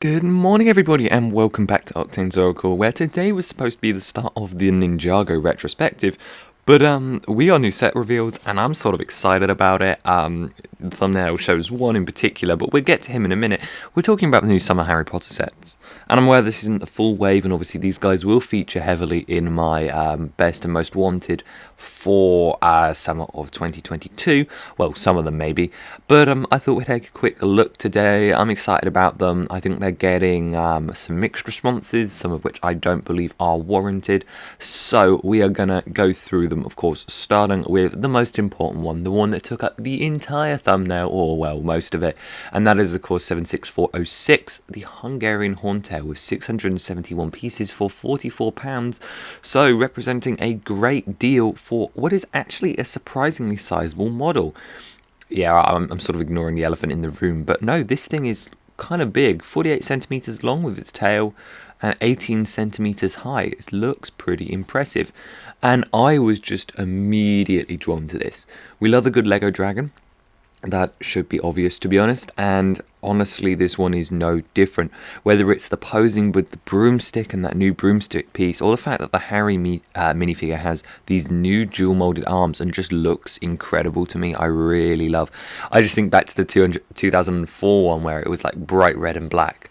Good morning, everybody, and welcome back to Octane's Oracle, where today was supposed to be the start of the Ninjago retrospective, but we are new set reveals, and I'm sort of excited about it. The thumbnail shows one in particular, but we'll get to him in a minute. We're talking about the new Summer Harry Potter sets, and I'm aware this isn't a full wave, and obviously these guys will feature heavily in my best and most wanted for summer of 2022. Well, some of them maybe, but I thought we'd take a quick look today. I'm excited about them. I think they're getting some mixed responses, some of which I don't believe are warranted. So we are gonna go through them, of course, starting with the most important one, the one that took up the entire thumbnail, or well, most of it, and that is of course 76406, the Hungarian Horntail with 671 pieces for £44. So representing a great deal for what is actually a surprisingly sizable model. Yeah, I'm sort of ignoring the elephant in the room, but no, this thing is kind of big, 48 centimeters long with its tail and 18 centimeters high. It looks pretty impressive, and I was just immediately drawn to this. We love a good Lego dragon. That should be obvious, to be honest, and honestly this one is no different. Whether it's the posing with the broomstick and that new broomstick piece, or the fact that the Harry minifigure has these new dual molded arms and just looks incredible to me, I really love. I just think back to the 2004 one where it was like bright red and black,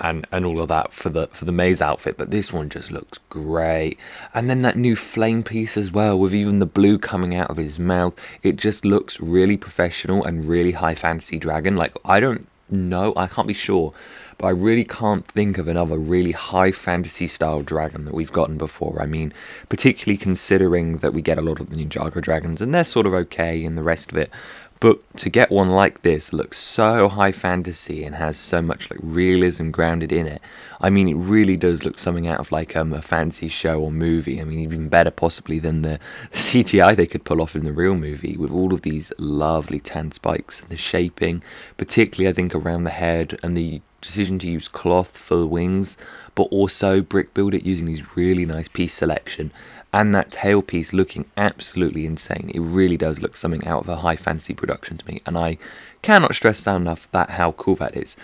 and all of that for the Maze outfit, but this one just looks great. And then that new flame piece as well, with even the blue coming out of his mouth, it just looks really professional and really high fantasy dragon. Like, I don't know, I can't be sure, but I really can't think of another really high fantasy style dragon that we've gotten before. I mean, particularly considering that we get a lot of the Ninjago dragons and they're sort of okay and the rest of it. But to get one like this that looks so high fantasy and has so much like realism grounded in it, I mean, it really does look something out of like a fantasy show or movie. I mean, even better possibly than the CGI they could pull off in the real movie, with all of these lovely tan spikes and the shaping, particularly I think around the head, and the decision to use cloth for the wings, but also brick build it using these really nice piece selection, and that tail piece looking absolutely insane. It really does look something out of a high fantasy production to me, and I cannot stress down enough that how cool that is.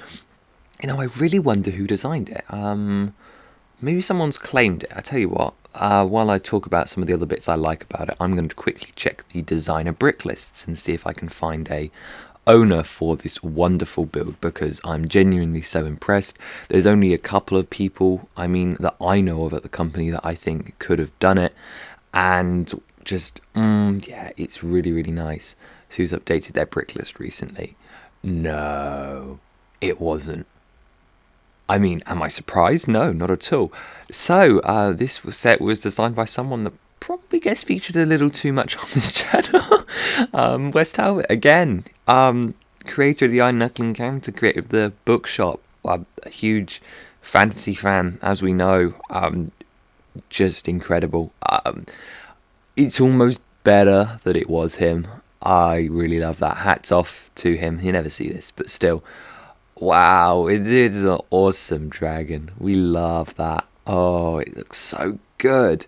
You know, I really wonder who designed it. Maybe someone's claimed it. I tell you what, while I talk about some of the other bits I like about it, I'm going to quickly check the designer brick lists and see if I can find a owner for this wonderful build, because I'm genuinely so impressed. There's only a couple of people, I mean, that I know of at the company that I think could have done it, and just yeah, it's really, really nice. So who's updated their brick list recently? No, it wasn't. I mean, am I surprised? No, not at all. So this set was designed by someone that probably gets featured a little too much on this channel. Wes Talbot again, creator of the Iron Knuckle Encounter, creator of the Bookshop, a huge fantasy fan, as we know. Just incredible. It's almost better that it was him. I really love that. Hats off to him. You never see this, but still, wow, it is an awesome dragon. We love that. Oh, it looks so good.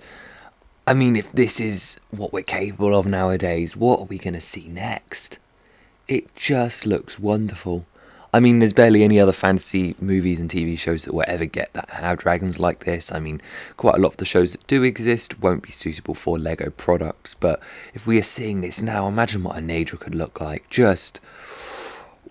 I mean, if this is what we're capable of nowadays, what are we going to see next? It just looks wonderful. I mean, there's barely any other fantasy movies and TV shows that will ever get that have dragons like this. I mean, quite a lot of the shows that do exist won't be suitable for Lego products, but if we are seeing this now, imagine what a Nadra could look like. Just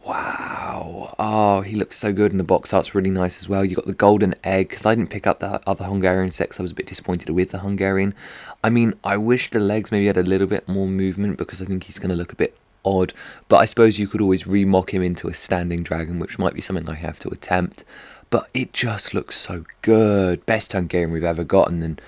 wow. Oh, he looks so good, and the box art's really nice as well. You got the golden egg, because I didn't pick up the other Hungarian set because I was a bit disappointed with the Hungarian. I mean, I wish the legs maybe had a little bit more movement, because I think he's going to look a bit odd. But I suppose you could always remock him into a standing dragon, which might be something I have to attempt. But it just looks so good. Best Hungarian we've ever gotten, and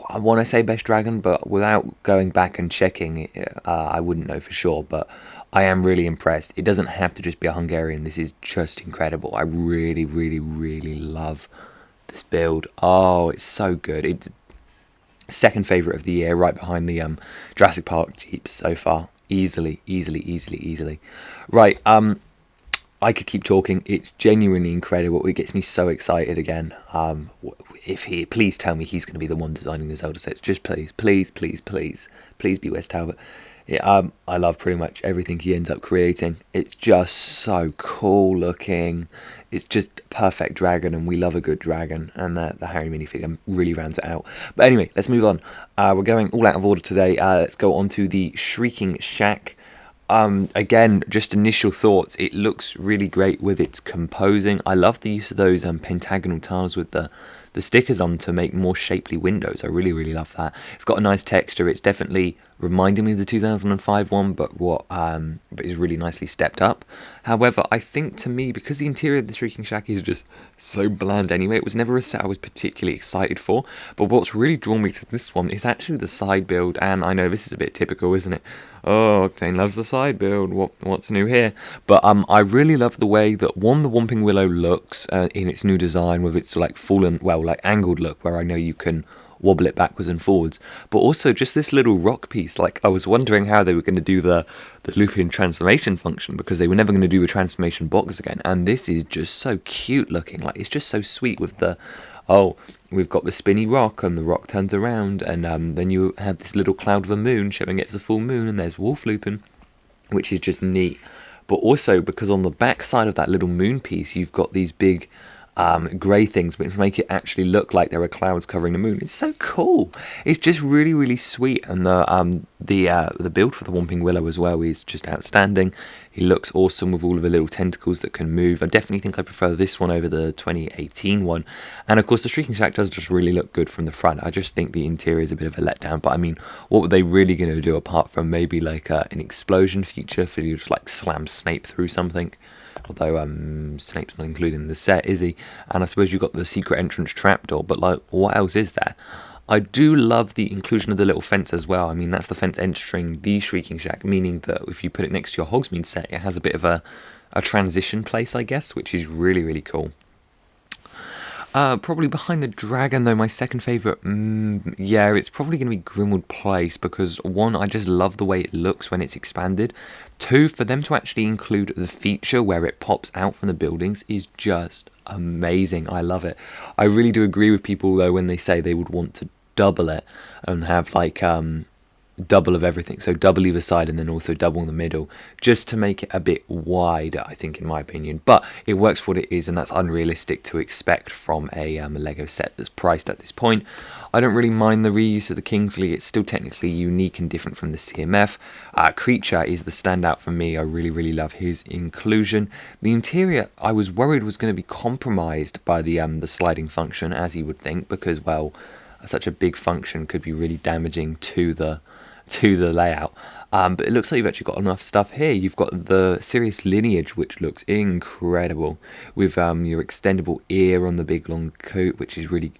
I want to say best dragon, but without going back and checking, I wouldn't know for sure. But I am really impressed. It doesn't have to just be a Hungarian. This is just incredible. I really, really, really love this build. Oh, it's so good. Second favourite of the year, right behind the Jurassic Park Jeeps so far. Easily. Right, I could keep talking. It's genuinely incredible. It gets me so excited again. Please tell me he's going to be the one designing the Zelda sets. Just please be Wes Talbot. Yeah, I love pretty much everything he ends up creating. It's just so cool looking. it's just perfect dragon, and we love a good dragon, and the Harry minifigure really rounds it out. But anyway, let's move on. We're going all out of order today. Let's go on to the Shrieking Shack. Again, just initial thoughts. It looks really great with its composing. I love the use of those pentagonal tiles with the stickers on to make more shapely windows. I really, really love that. It's got a nice texture. It's definitely reminding me of the 2005 one, but but is really nicely stepped up. However, I think to me, because the interior of the Shrieking Shack is just so bland anyway, it was never a set I was particularly excited for. But what's really drawn me to this one is actually the side build, and I know this is a bit typical, isn't it? Oh, Octane loves the side build. What's new here? But I really love the way that the Whomping Willow looks in its new design with its like fallen, well, like angled look, where I know you can wobble it backwards and forwards, but also just this little rock piece. Like, I was wondering how they were going to do the Lupin transformation function, because they were never going to do a transformation box again, and this is just so cute looking. Like, it's just so sweet with the, oh, we've got the spinny rock, and the rock turns around, and then you have this little cloud of a moon showing it's a full moon, and there's Wolf Lupin, which is just neat. But also, because on the back side of that little moon piece, you've got these big grey things which make it actually look like there are clouds covering the moon. It's so cool. It's just really, really sweet, and the build for the Whomping Willow as well is just outstanding. He looks awesome with all of the little tentacles that can move. I definitely think I prefer this one over the 2018 one, and of course the Shrieking Shack does just really look good from the front. I just think the interior is a bit of a letdown, but I mean, what were they really going to do apart from maybe like an explosion feature for you to like slam Snape through something? Although Snape's not included in the set, is he? And I suppose you've got the secret entrance trapdoor, but like, what else is there? I do love the inclusion of the little fence as well. I mean, that's the fence entering the Shrieking Shack, meaning that if you put it next to your Hogsmeade set, it has a bit of a transition place, I guess, which is really, really cool. Probably behind the dragon, though, my second favourite, yeah, it's probably going to be Grimmauld Place, because one, I just love the way it looks when it's expanded. Two, for them to actually include the feature where it pops out from the buildings is just amazing. I love it. I really do agree with people, though, when they say they would want to double it and have like double of everything, so double either side and then also double in the middle, just to make it a bit wider, I think, in my opinion. But it works for what it is, and that's unrealistic to expect from a Lego set that's priced at this point. I don't really mind the reuse of the Kingsley. It's still technically unique and different from the CMF. Creature is the standout for me. I really, really love his inclusion. The interior, I was worried was going to be compromised by the sliding function, as you would think, because, well, such a big function could be really damaging to the layout, but it looks like you've actually got enough stuff here. You've got the Sirius lineage, which looks incredible, with your extendable ear on the big long coat, which is really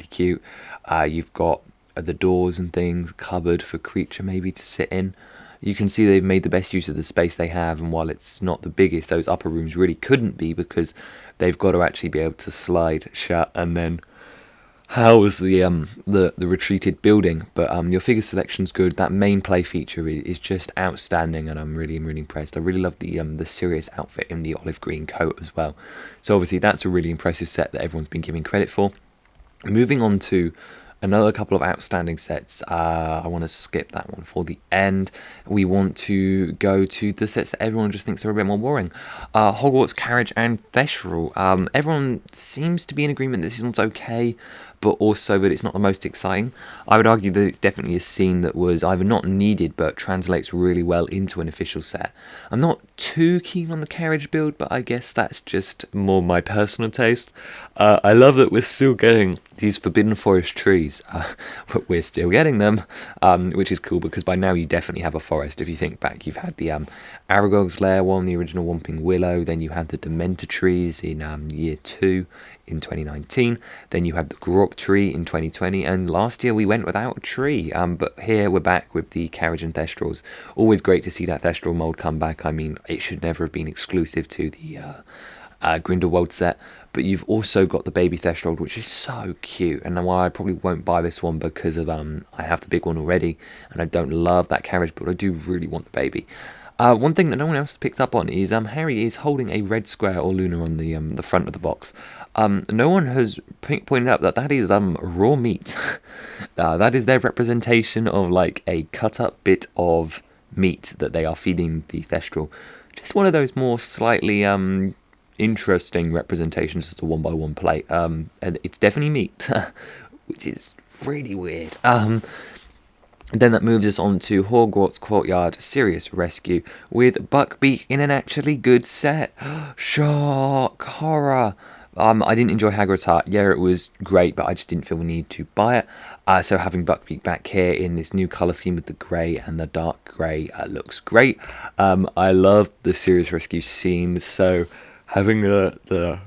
cute. You've got the doors and things, cupboard for Creature maybe to sit in. You can see they've made the best use of the space they have, and while it's not the biggest, those upper rooms really couldn't be, because they've got to actually be able to slide shut and then house the retreated building. But your figure selection's good. That main play feature is just outstanding, and I'm really impressed. I really love the Sirius outfit in the olive green coat as well. So obviously that's a really impressive set that everyone's been giving credit for. Moving on to another couple of outstanding sets. I want to skip that one for the end. We want to go to the sets that everyone just thinks are a bit more boring. Hogwarts Carriage and Thestral. Everyone seems to be in agreement that this one's okay, but also that it's not the most exciting. I would argue that it's definitely a scene that was either not needed but translates really well into an official set. I'm not too keen on the carriage build, but I guess that's just more my personal taste. I love that we're still getting these Forbidden Forest trees, but we're still getting them, which is cool, because by now you definitely have a forest. If you think back, you've had the Aragog's Lair one, the original Whomping Willow, then you had the Dementor trees in year 2 in 2019, then you had the Grop tree in 2020, and last year we went without a tree, but here we're back with the Carriage and Thestrals. Always great to see that Thestral mould come back. I mean, it should never have been exclusive to the Grindelwald set, but you've also got the baby Thestral, which is so cute, and while I probably won't buy this one because of I have the big one already, and I don't love that carriage, but I do really want the baby. One thing that no one else has picked up on is Harry is holding a red square or Luna on the front of the box. No one has pointed out that is raw meat. That is their representation of like a cut up bit of meat that they are feeding the Thestral. Just one of those more slightly interesting representations as a 1x1 plate. And it's definitely meat, which is really weird. Then that moves us on to Hogwarts Courtyard Serious Rescue with Buckbeak in an actually good set. Shock! Horror! I didn't enjoy Hagrid's Hut. Yeah, it was great, but I just didn't feel the need to buy it. So having Buckbeak back here in this new colour scheme with the grey and the dark grey looks great. I love the Serious Rescue scene, so having the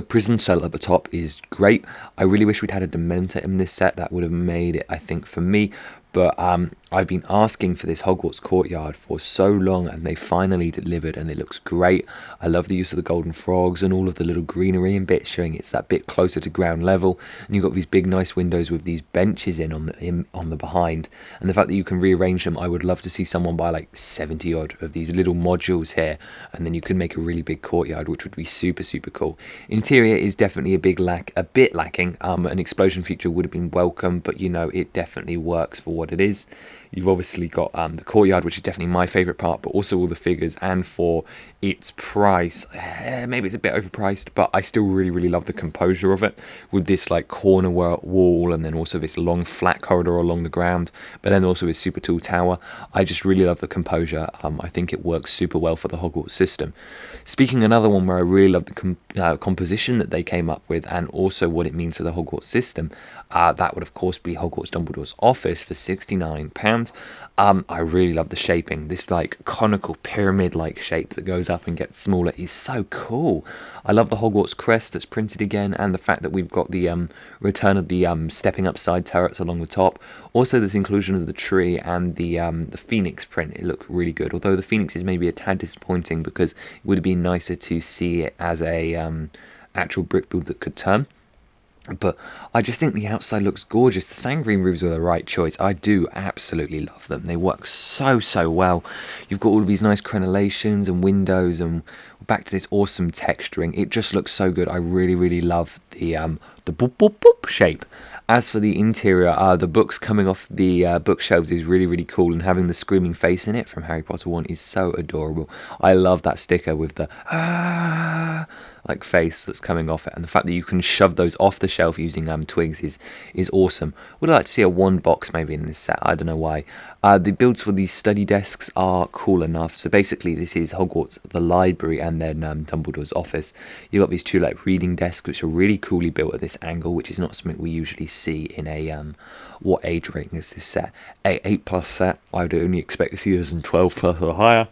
prison cell at the top is great. I really wish we'd had a Dementor in this set. That would have made it, I think, for me. But I've been asking for this Hogwarts Courtyard for so long, and they finally delivered, and it looks great. I love the use of the golden frogs and all of the little greenery and bits, showing it's that bit closer to ground level. And you've got these big, nice windows with these benches on the behind, and the fact that you can rearrange them. I would love to see someone buy like 70 odd of these little modules here, and then you can make a really big courtyard, which would be super, super cool. Interior is definitely a bit lacking. An explosion feature would have been welcome, but you know, it definitely works for what it is. You've obviously got the courtyard, which is definitely my favourite part, but also all the figures, and for its price, maybe it's a bit overpriced, but I still really, really love the composure of it, with this like corner wall, and then also this long flat corridor along the ground, but then also this super tall tower. I just really love the composure. I think it works super well for the Hogwarts system. Speaking another one where I really love the composition that they came up with, and also what it means for the Hogwarts system, that would of course be Hogwarts Dumbledore's office for £69. I really love the shaping. This like conical pyramid-like shape that goes up and gets smaller is so cool. I love the Hogwarts crest that's printed again, and the fact that we've got the return of the stepping up side turrets along the top. Also, this inclusion of the tree and the phoenix print. It looked really good. Although the phoenix is maybe a tad disappointing, because it would have been nicer to see it as a actual brick build that could turn. But I just think the outside looks gorgeous. The sand green roofs were the right choice. I do absolutely love them. They work so, so well. You've got all of these nice crenellations and windows, and back to this awesome texturing. It just looks so good. I really, really love the boop, boop, boop shape. As for the interior, the books coming off the bookshelves is really, really cool, and having the screaming face in it from Harry Potter 1 is so adorable. I love that sticker with the like face that's coming off it, and the fact that you can shove those off the shelf using twigs is awesome. Would like to see a one box maybe in this set. I don't know why. The builds for these study desks are cool enough. So basically this is Hogwarts, the library, and then Dumbledore's office. You've got these two like reading desks, which are really coolly built at this angle, which is not something we usually see in a what age rating is this set? A 8+ set. I would only expect to see this in 12+ or higher.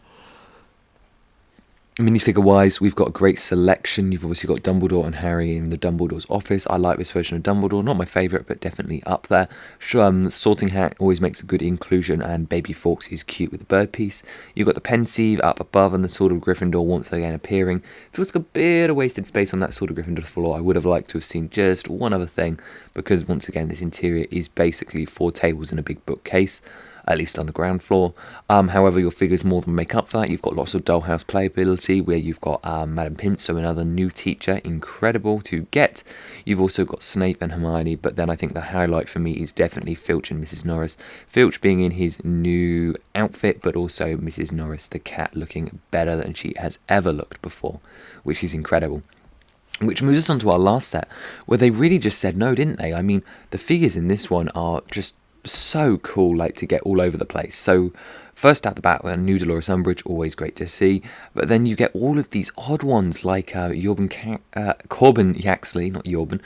Minifigure wise, we've got a great selection. You've obviously got Dumbledore and Harry in the Dumbledore's office. I like this version of Dumbledore, not my favourite, but definitely up there. Sorting Hat always makes a good inclusion, and Baby Fawkes is cute with the bird piece. You've got the Pensieve up above, and the Sword of Gryffindor once again appearing. Feels like a bit of wasted space on that Sword of Gryffindor floor. I would have liked to have seen just one other thing, because once again this interior is basically 4 tables and a big bookcase, at least on the ground floor. However, your figures more than make up for that. You've got lots of dollhouse playability, where you've got Madame Pince, so another new teacher, incredible to get. You've also got Snape and Hermione, but then I think the highlight for me is definitely Filch and Mrs. Norris. Filch being in his new outfit, but also Mrs. Norris the cat looking better than she has ever looked before, which is incredible. Which moves us on to our last set, where they really just said no, didn't they? I mean, the figures in this one are just so cool, like to get all over the place. So first out the bat, a new Dolores Umbridge, always great to see. But then you get all of these odd ones like Corbin Yaxley, not Yorban,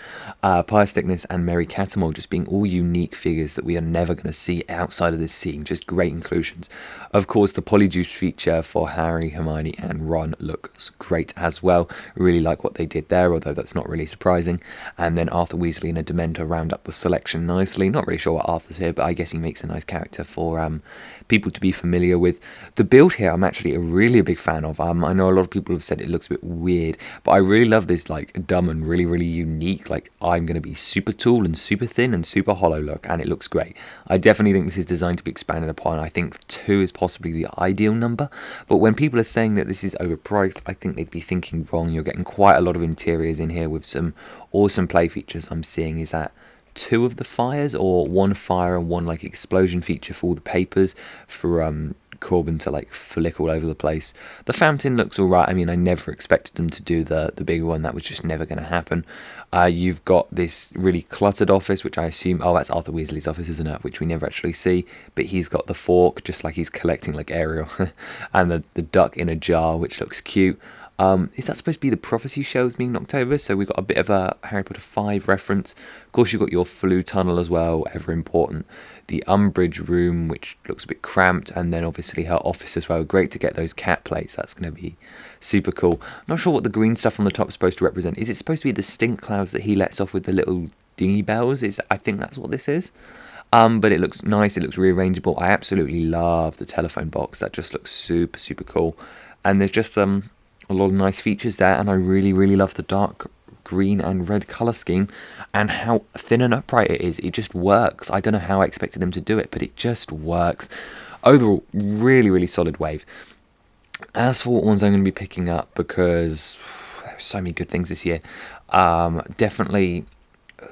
Pius Thickness and Mary Cattermole, just being all unique figures that we are never going to see outside of this scene. Just great inclusions. Of course, the Polyjuice feature for Harry, Hermione and Ron looks great as well. Really like what they did there, although that's not really surprising. And then Arthur Weasley and a Dementor round up the selection nicely. Not really sure what Arthur's here, but I guess he makes a nice character for people to be familiar with. The build here I'm actually a big fan of. I know a lot of people have said it looks a bit weird, but I really love this like dumb and really, really unique, like I'm going to be super tall and super thin and super hollow look, and it looks great. I definitely think this is designed to be expanded upon. I think 2 is possibly the ideal number, but when people are saying that this is overpriced, I think they'd be thinking wrong. You're getting quite a lot of interiors in here with some awesome play features. I'm seeing is that 2 of the fires, or 1 fire and 1 like explosion feature for all the papers for Corbin to like flick all over the place. The fountain looks alright. I mean, I never expected them to do the bigger one. That was just never going to happen. You've got this really cluttered office, which I assume, oh, that's Arthur Weasley's office, isn't it? Which we never actually see. But he's got the fork, just like he's collecting like Ariel, and the duck in a jar, which looks cute. Is that supposed to be the prophecy shells being knocked over? So we've got a bit of a Harry Potter 5 reference. Of course, you've got your Floo tunnel as well, ever important. The Umbridge room, which looks a bit cramped, and then obviously her office as well. Great to get those cat plates. That's going to be super cool. Not sure what the green stuff on the top is supposed to represent. Is it supposed to be the stink clouds that he lets off with the little dingy bells? I think that's what this is. But it looks nice. It looks rearrangeable. I absolutely love the telephone box. That just looks super, super cool. And there's just a lot of nice features there, and I really, really love the dark green and red colour scheme and how thin and upright it is. It just works. I don't know how I expected them to do it, but it just works. Overall, really, really solid wave. As for what ones I'm going to be picking up, because there's so many good things this year, definitely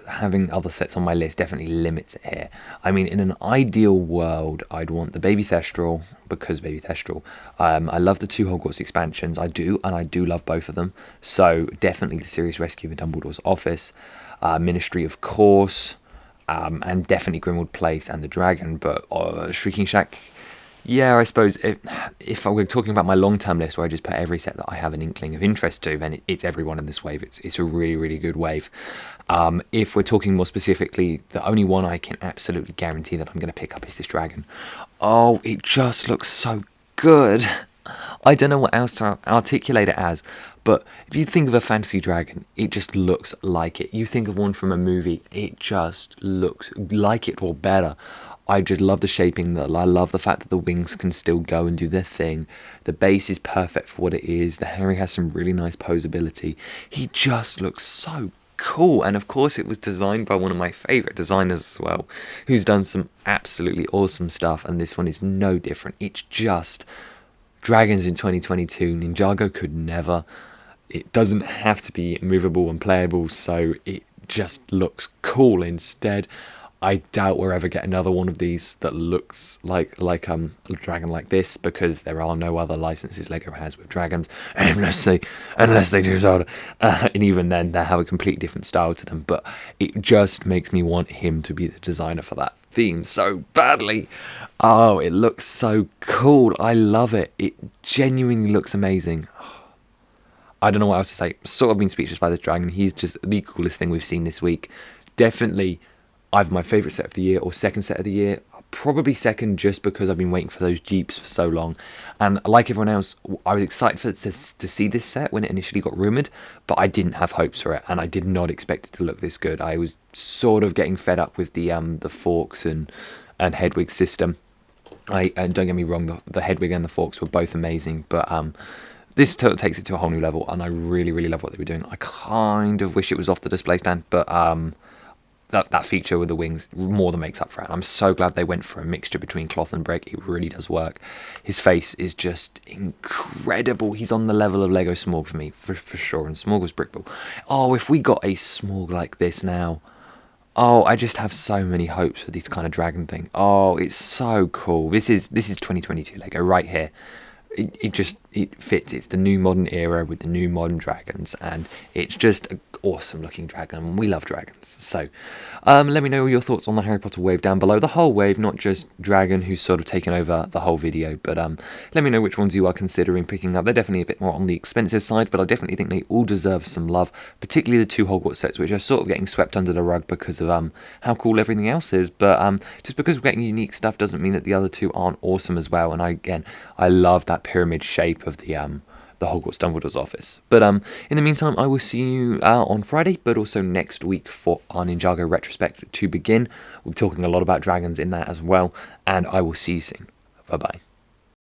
having other sets on my list definitely limits it here. I mean, in an ideal world, I'd want the Baby Thestral, because Baby Thestral. I love the 2 Hogwarts expansions. I do love both of them. So definitely the Serious Rescue of Dumbledore's Office, Ministry, of course, and definitely Grimmauld Place and the Dragon. But Shrieking Shack, yeah, I suppose if we're talking about my long-term list where I just put every set that I have an inkling of interest to, then it's everyone in this wave. It's a really, really good wave. If we're talking more specifically, the only one I can absolutely guarantee that I'm going to pick up is this dragon. Oh, it just looks so good. I don't know what else to articulate it as, but if you think of a fantasy dragon, it just looks like it. You think of one from a movie, it just looks like it or better. I just love the shaping. I love the fact that the wings can still go and do their thing. The base is perfect for what it is. The Harry has some really nice posability. He just looks so cool. And of course it was designed by one of my favourite designers as well, who's done some absolutely awesome stuff. And this one is no different. It's just dragons in 2022. Ninjago could never. It doesn't have to be movable and playable, so it just looks cool instead. I doubt we'll ever get another one of these that looks like a dragon like this, because there are no other licenses Lego has with dragons, unless they do Zelda, and even then they have a completely different style to them. But it just makes me want him to be the designer for that theme so badly. Oh, it looks so cool. I love it. It genuinely looks amazing. I don't know what else to say. Sort of been speechless by this dragon. He's just the coolest thing we've seen this week. Definitely either my favourite set of the year or second set of the year. Probably second, just because I've been waiting for those Jeeps for so long. And like everyone else, I was excited to see this set when it initially got rumoured, but I didn't have hopes for it, and I did not expect it to look this good. I was sort of getting fed up with the forks and Hedwig system. And don't get me wrong, the Hedwig and the forks were both amazing, but this takes it to a whole new level, and I really, really love what they were doing. I kind of wish it was off the display stand, but that feature with the wings more than makes up for it. I'm so glad they went for a mixture between cloth and brick. It really does work. His face is just incredible. He's on the level of Lego Smaug for me, for sure. And Smaug was Brickball. Oh, if we got a Smaug like this now. Oh, I just have so many hopes for this kind of dragon thing. Oh, it's so cool. This is 2022 Lego right here. It fits. It's the new modern era with the new modern dragons, and it's just an awesome looking dragon. We love dragons. So let me know your thoughts on the Harry Potter wave down below. The whole wave, not just dragon, who's sort of taken over the whole video, but let me know which ones you are considering picking up. They're definitely a bit more on the expensive side, but I definitely think they all deserve some love, particularly the 2 Hogwarts sets, which are sort of getting swept under the rug because of how cool everything else is. But just because we're getting unique stuff doesn't mean that the other two aren't awesome as well. And I love that pyramid shape of the Hogwarts Dumbledore's office. But in the meantime, I will see you on Friday, but also next week for our Ninjago retrospect to begin. We'll be talking a lot about dragons in that as well, and I will see you soon. Bye bye.